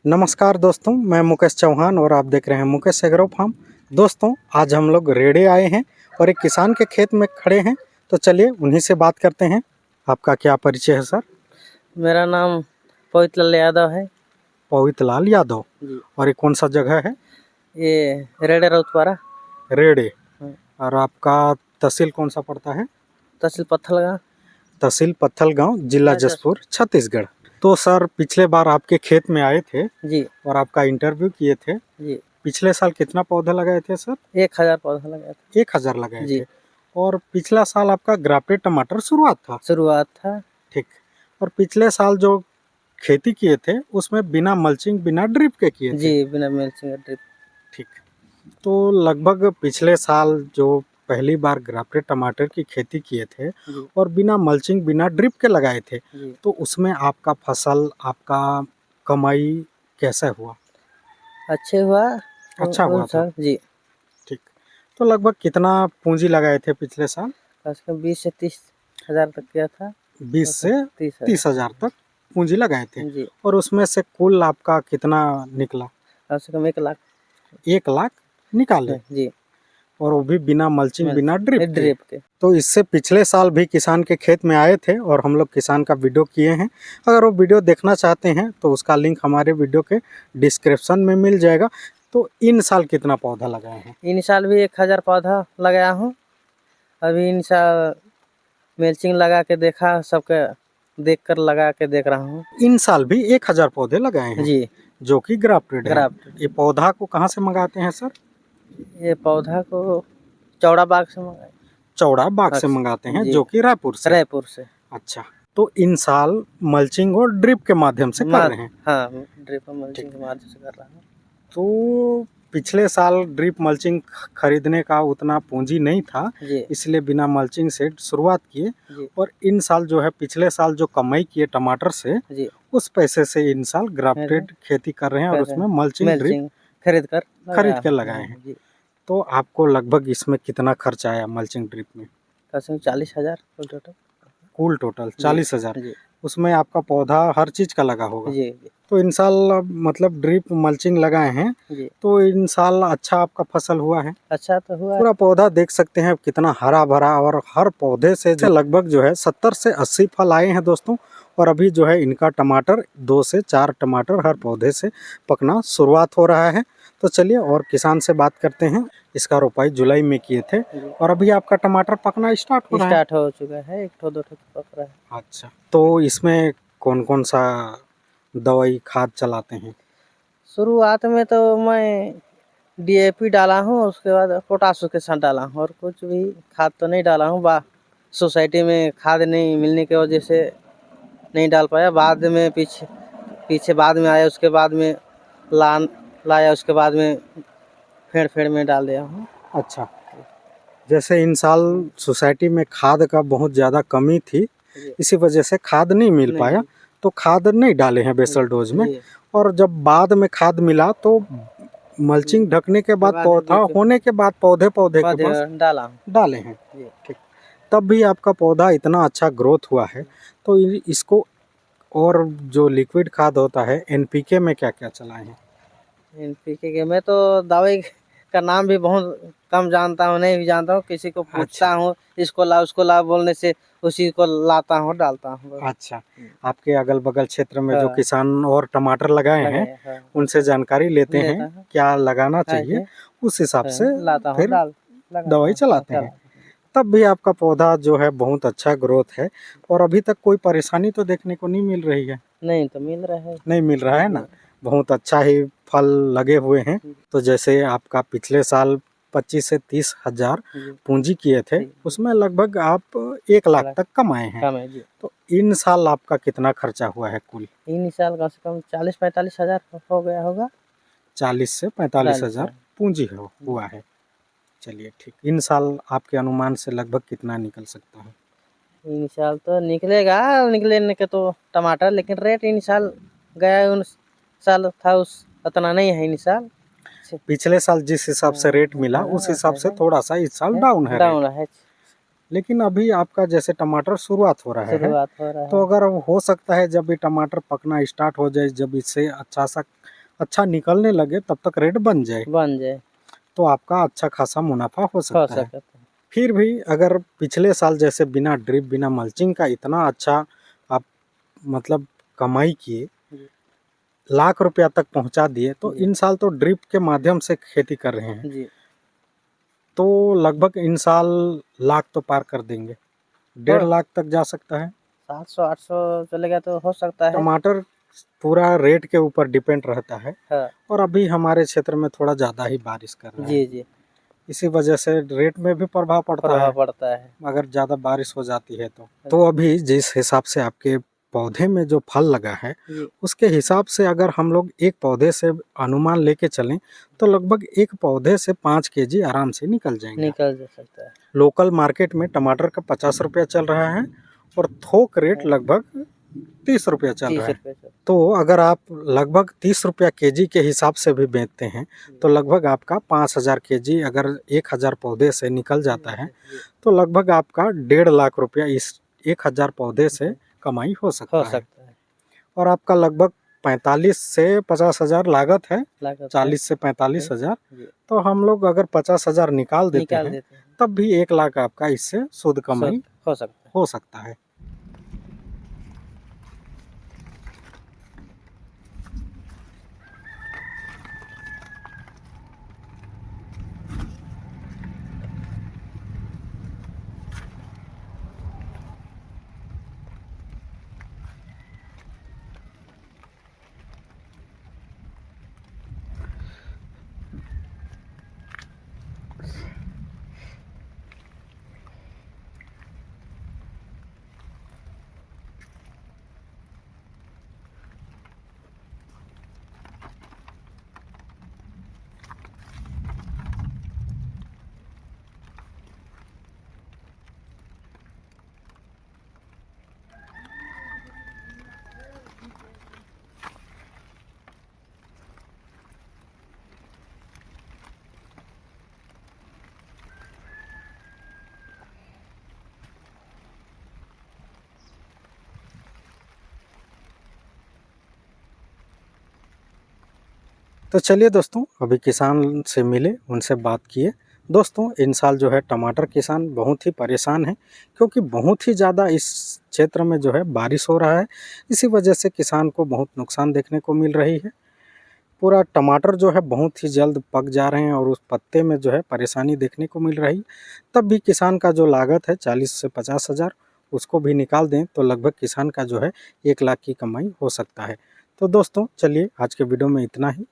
नमस्कार दोस्तों, मैं मुकेश चौहान और आप देख रहे हैं मुकेश एग्रो फार्म। दोस्तों, आज हम लोग रेड़े आए हैं और एक किसान के खेत में खड़े हैं, तो चलिए उन्हीं से बात करते हैं। आपका क्या परिचय है सर? मेरा नाम पवित्र लाल यादव है। पवित्र लाल यादव जी। और ये कौन सा जगह है? ये रेड़े रउतवारा रेड़े। और आपका तहसील कौन सा पड़ता है? तहसील पत्थलगांव। तहसील पत्थलगांव, जिला जसपुर, छत्तीसगढ़। तो सर, पिछले बार आपके खेत में आए थे जी और आपका इंटरव्यू किए थे। जी। पिछले साल कितना पौधा लगाए थे सर? 1000 पौधा लगाया था। 1000 लगाए जी। थे। और पिछला साल आपका ग्राफ्टेड टमाटर शुरुआत था। ठीक। और पिछले साल जो खेती किए थे उसमें बिना मल्चिंग बिना ड्रिप के किए थे। जी, बिना मल्चिंग ड्रिप। ठीक। तो लगभग पिछले साल जो पहली बार ग्राफ्टेड टमाटर की खेती किए थे और बिना मल्चिंग बिना ड्रिप के लगाए थे, तो उसमें आपका फसल, आपका कमाई कैसा हुआ? अच्छे हुआ। अच्छा हुआ था जी। ठीक। तो लगभग कितना पूंजी लगाए थे पिछले साल? 20 से 30 हज़ार तक किया था। 20 से 30 हज़ार तक पूंजी लगाए थे। जी। और उसमें से कुल आपका कितना निकला? कम से कम 1 लाख। 1 लाख निकाले जी। और वो भी बिना मल्चिंग बिना ड्रिप के। तो इससे पिछले साल भी किसान के खेत में आए थे और हम लोग किसान का वीडियो किए हैं। अगर वो वीडियो देखना चाहते हैं तो उसका लिंक हमारे वीडियो के डिस्क्रिप्शन में मिल जाएगा। तो इन साल कितना पौधा लगाए हैं? इन साल भी 1000 पौधा लगाया हूँ। अभी इन साल मल्चिंग लगा के देखा, सबके देख कर लगा के देख रहा हूँ। इन साल भी 1000 पौधे लगाए हैं जी, जो कि ग्राफ्टेड है। ये पौधा को कहाँ से मंगाते हैं सर? ये पौधा को चौड़ा बाग से मंगाए। चौड़ा बाग से मंगाते हैं, जो कि रायपुर से। अच्छा, तो इन साल मल्चिंग और ड्रिप के माध्यम से कर रहे हैं? हाँ, ड्रिप और मल्चिंग के माध्यम से कर रहा हूँ। तो पिछले साल ड्रिप मल्चिंग खरीदने का उतना पूंजी नहीं था, इसलिए बिना मल्चिंग से शुरुआत किए। और इन साल जो है, पिछले साल जो कमाई किए टमाटर से, उस पैसे से इन साल ग्राफ्टेड खेती कर रहे हैं और उसमें मल्चिंग ड्रिप खरीद कर लगाए हैं। तो आपको लगभग इसमें कितना खर्च आया मल्चिंग ड्रिप में? 40 हज़ार कुल टोटल 40 हज़ार। उसमें आपका पौधा हर चीज का लगा होगा। तो इन साल मतलब ड्रिप मल्चिंग लगाए हैं, तो इन साल अच्छा आपका फसल हुआ है? अच्छा तो हुआ। पूरा पौधा देख सकते हैं कितना हरा भरा, और हर पौधे से लगभग जो है 70 से 80 फल आए हैं दोस्तों। और अभी जो है इनका टमाटर 2 से 4 टमाटर हर पौधे से पकना शुरुआत हो रहा है। तो चलिए और किसान से बात करते हैं। इसका रोपाई जुलाई में किए थे और अभी आपका टमाटर पकना स्टार्ट हो चुका है। 1-2 पक रहा है। अच्छा, तो इसमें कौन कौन सा दवाई खाद चलाते हैं? शुरुआत में तो मैं DAP डाला हूँ, उसके बाद पोटाश के साथ डाला हूँ, और कुछ भी खाद तो नहीं डाला हूँ। सोसाइटी में खाद नहीं मिलने की वजह से नहीं डाल पाया। बाद में पीछे बाद में आया, उसके बाद में लाया, उसके बाद में फेड़ में डाल दिया हूँ। अच्छा, जैसे इन साल सोसाइटी में खाद का बहुत ज़्यादा कमी थी, इसी वजह से खाद नहीं मिल पाया, तो खाद नहीं डाले हैं बेसल डोज में। और जब बाद में खाद मिला तो मल्चिंग ढकने के बाद, पौधा होने के बाद पौधे के पास डाले हैं। ठीक, तब भी आपका पौधा इतना अच्छा ग्रोथ हुआ है। तो इसको, और जो लिक्विड खाद होता है NPK में क्या क्या चलाए हैं? NPK के मैं तो दवाई का नाम भी बहुत कम जानता हूँ, नहीं भी जानता हूँ। किसी को पूछता हूँ, इसको ला उसको ला बोलने से उसी को लाता हूँ, डालता हूँ। अच्छा, आपके अगल बगल क्षेत्र में जो किसान और टमाटर लगाए हैं, उनसे जानकारी लेते हैं क्या लगाना चाहिए, उस हिसाब से फिर दवाई चलाते हैं। तब भी आपका पौधा जो है बहुत अच्छा ग्रोथ है। और अभी तक कोई परेशानी तो देखने को नहीं मिल रही है? नहीं तो मिल रहा है। नहीं मिल रहा है ना, बहुत अच्छा ही फल लगे हुए हैं। तो जैसे आपका पिछले साल 25 से 30 हज़ार पूंजी किए थे, उसमें लगभग आप 1 लाख तक कमाए हैं। तो इन साल आपका कितना खर्चा हुआ है कुल? इन साल कम से कम 40-45 हज़ार हो गया होगा। 40 से 45 हज़ार पूंजी हुआ है। चलिए ठीक। इन साल आपके अनुमान से लगभग कितना निकल सकता है? इन साल तो निकलने के तो टमाटर, लेकिन रेट इन साल गया, उन साल था उस उतना नहीं है इन साल। पिछले साल जिस हिसाब से रेट मिला उस हिसाब से थोड़ा सा इस साल डाउन है। लेकिन अभी आपका जैसे टमाटर शुरुआत हो रहा है, तो अगर हो सकता है जब ये टमाटर पकना स्टार्ट हो जाए, जब इससे अच्छा सा अच्छा निकलने लगे तब तक रेट बन जाए तो आपका अच्छा खासा मुनाफा हो सकता है। फिर भी अगर पिछले साल जैसे बिना ड्रिप बिना मल्चिंग का इतना अच्छा आप मतलब कमाई किए, लाख रुपया तक पहुंचा दिए, तो इन साल तो ड्रिप के माध्यम से खेती कर रहे हैं तो लगभग इन साल लाख तो पार कर देंगे, 1.5 लाख तक जा सकता है। 700-800 चलेगा तो हो सकता है। टमाटर पूरा रेट के ऊपर डिपेंड रहता है। और अभी हमारे क्षेत्र में थोड़ा ज़्यादा ही बारिश कर रहा है इसी वजह से रेट में भी प्रभाव पड़ता है अगर ज़्यादा बारिश हो जाती है तो अभी जिस हिसाब से आपके पौधे में जो फल लगा है उसके हिसाब से अगर हम लोग एक पौधे से अनुमान लेके चलें तो लगभग एक पौधे से 5 केजी आराम से निकल जा सकता है। लोकल मार्केट में टमाटर का 50 रुपया चल रहा है और थोक रेट लगभग 30 रुपया चल रहा है। तो अगर आप लगभग 30 रुपया केजी के हिसाब से भी बेचते हैं तो लगभग आपका 5000 केजी अगर 1000 पौधे से निकल जाता है तो लगभग आपका 1.5 लाख रुपया इस 1000 पौधे से कमाई हो सकता है। और आपका लगभग 45 से 50 हजार लागत है, 40 से 45 हजार। तो हम लोग अगर 50 हजार निकाल देते हैं तब भी 1 लाख आपका इससे शुद्ध कमाई हो सकता है। तो चलिए दोस्तों, अभी किसान से मिले, उनसे बात किए। दोस्तों इन साल जो है टमाटर किसान बहुत ही परेशान है क्योंकि बहुत ही ज़्यादा इस क्षेत्र में जो है बारिश हो रहा है। इसी वजह से किसान को बहुत नुकसान देखने को मिल रही है। पूरा टमाटर जो है बहुत ही जल्द पक जा रहे हैं और उस पत्ते में जो है परेशानी देखने को मिल रही। तब भी किसान का जो लागत है 40 से 50 हज़ार उसको भी निकाल दें तो लगभग किसान का जो है 1 लाख की कमाई हो सकता है। तो दोस्तों चलिए आज के वीडियो में इतना ही।